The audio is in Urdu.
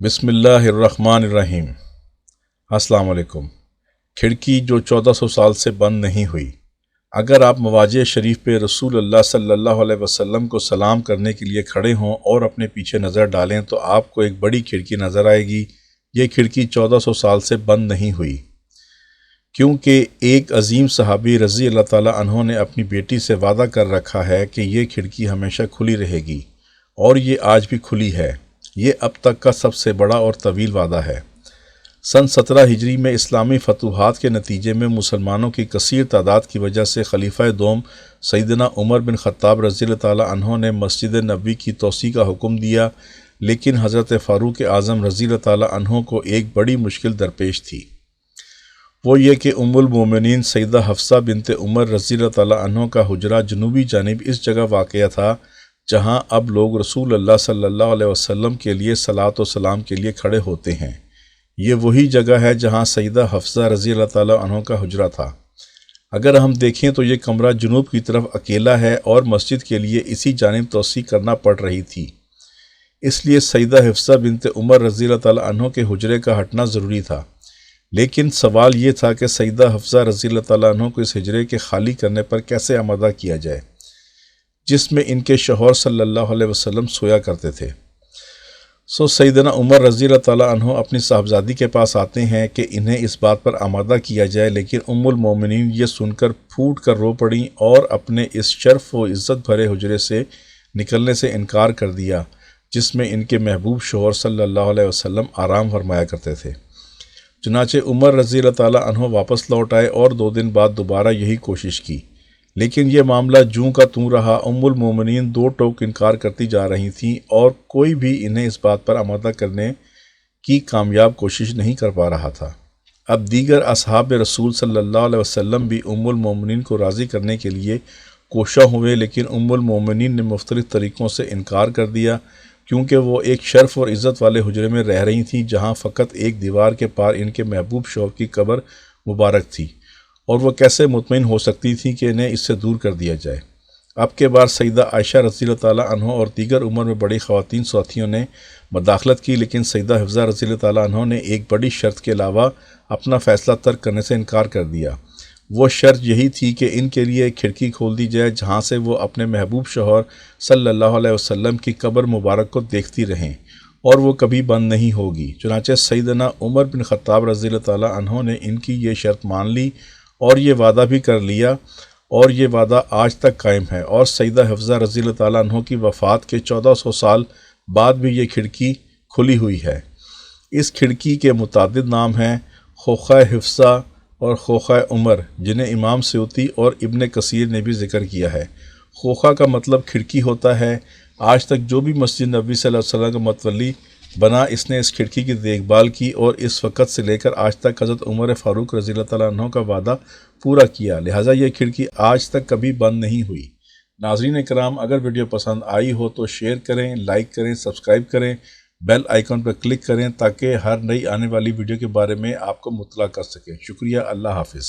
بسم اللہ الرحمن الرحیم۔ السلام علیکم۔ کھڑکی جو 1400 سال سے بند نہیں ہوئی۔ اگر آپ مواجہ شریف پہ رسول اللہ صلی اللہ علیہ وسلم کو سلام کرنے کے لیے کھڑے ہوں اور اپنے پیچھے نظر ڈالیں تو آپ کو ایک بڑی کھڑکی نظر آئے گی۔ یہ کھڑکی 1400 سال سے بند نہیں ہوئی، کیونکہ ایک عظیم صحابی رضی اللہ تعالیٰ عنہ نے اپنی بیٹی سے وعدہ کر رکھا ہے کہ یہ کھڑکی ہمیشہ کھلی رہے گی، اور یہ آج بھی کھلی ہے۔ یہ اب تک کا سب سے بڑا اور طویل وعدہ ہے۔ سن 17 ہجری میں اسلامی فتوحات کے نتیجے میں مسلمانوں کی کثیر تعداد کی وجہ سے خلیفہ دوم سیدنا عمر بن خطاب رضی اللہ تعالیٰ عنہ نے مسجد نبوی کی توسیع کا حکم دیا، لیکن حضرت فاروق اعظم رضی اللہ تعالیٰ عنہ کو ایک بڑی مشکل درپیش تھی۔ وہ یہ کہ ام المومنین سیدہ حفصہ بنت عمر رضی اللہ تعالیٰ عنہ کا حجرہ جنوبی جانب اس جگہ واقع تھا جہاں اب لوگ رسول اللہ صلی اللہ علیہ وسلم کے لیے صلاۃ و سلام کے لیے کھڑے ہوتے ہیں۔ یہ وہی جگہ ہے جہاں سیدہ حفصہ رضی اللہ تعالیٰ عنہ کا حجرہ تھا۔ اگر ہم دیکھیں تو یہ کمرہ جنوب کی طرف اکیلا ہے اور مسجد کے لیے اسی جانب توسیع کرنا پڑ رہی تھی، اس لیے سیدہ حفصہ بنت عمر رضی اللہ تعالیٰ عنہ کے حجرے کا ہٹنا ضروری تھا۔ لیکن سوال یہ تھا کہ سیدہ حفصہ رضی اللہ تعالیٰ عنہ کو اس حجرے کے خالی کرنے پر کیسے آمادہ کیا جائے جس میں ان کے شوہر صلی اللہ علیہ وسلم سویا کرتے تھے۔ سیدنا عمر رضی اللہ تعالیٰ عنہ اپنی صاحبزادی کے پاس آتے ہیں کہ انہیں اس بات پر آمادہ کیا جائے، لیکن ام المومنین یہ سن کر پھوٹ کر رو پڑیں اور اپنے اس شرف و عزت بھرے حجرے سے نکلنے سے انکار کر دیا جس میں ان کے محبوب شوہر صلی اللہ علیہ وسلم آرام فرمایا کرتے تھے۔ چنانچہ عمر رضی اللہ تعالیٰ عنہ واپس لوٹ آئے اور 2 دن بعد دوبارہ یہی کوشش کی، لیکن یہ معاملہ جوں کا توں رہا۔ ام المومنین 2 ٹوک انکار کرتی جا رہی تھیں اور کوئی بھی انہیں اس بات پر آمادہ کرنے کی کامیاب کوشش نہیں کر پا رہا تھا۔ اب دیگر اصحاب رسول صلی اللہ علیہ وسلم بھی ام المومنین کو راضی کرنے کے لیے کوشاں ہوئے، لیکن ام المومنین نے مختلف طریقوں سے انکار کر دیا، کیونکہ وہ ایک شرف اور عزت والے حجرے میں رہ رہی تھیں جہاں فقط ایک دیوار کے پار ان کے محبوب شوہر کی قبر مبارک تھی، اور وہ کیسے مطمئن ہو سکتی تھی کہ انہیں اس سے دور کر دیا جائے۔ اب کے بار سیدہ عائشہ رضی اللہ تعالیٰ عنہ اور دیگر عمر میں بڑی خواتین ساتھیوں نے مداخلت کی، لیکن سیدہ حفصہ رضی اللہ تعالیٰ عنہ نے ایک بڑی شرط کے علاوہ اپنا فیصلہ ترک کرنے سے انکار کر دیا۔ وہ شرط یہی تھی کہ ان کے لیے ایک کھڑکی کھول دی جائے جہاں سے وہ اپنے محبوب شوہر صلی اللہ علیہ وسلم کی قبر مبارک کو دیکھتی رہیں، اور وہ کبھی بند نہیں ہوگی۔ چنانچہ سیدنا عمر بن خطاب رضی اللہ تعالیٰ عنہ نے ان کی یہ شرط مان لی اور یہ وعدہ بھی کر لیا، اور یہ وعدہ آج تک قائم ہے، اور سیدہ حفصہ رضی اللہ تعالیٰ عنہ کی وفات کے 1400 سال بعد بھی یہ کھڑکی کھلی ہوئی ہے۔ اس کھڑکی کے متعدد نام ہیں: خوخہ حفصہ اور خوخہ عمر، جنہیں امام سیوطی اور ابن کثیر نے بھی ذکر کیا ہے۔ خوخہ کا مطلب کھڑکی ہوتا ہے۔ آج تک جو بھی مسجد نبوی صلی اللہ علیہ وسلم کا متولی بنا، اس نے اس کھڑکی کی دیکھ بھال کی اور اس وقت سے لے کر آج تک حضرت عمر فاروق رضی اللہ تعالیٰ عنہ کا وعدہ پورا کیا، لہٰذا یہ کھڑکی آج تک کبھی بند نہیں ہوئی۔ ناظرین کرام، اگر ویڈیو پسند آئی ہو تو شیئر کریں، لائک کریں، سبسکرائب کریں، بیل آئیکن پر کلک کریں تاکہ ہر نئی آنے والی ویڈیو کے بارے میں آپ کو مطلع کر سکیں۔ شکریہ۔ اللہ حافظ۔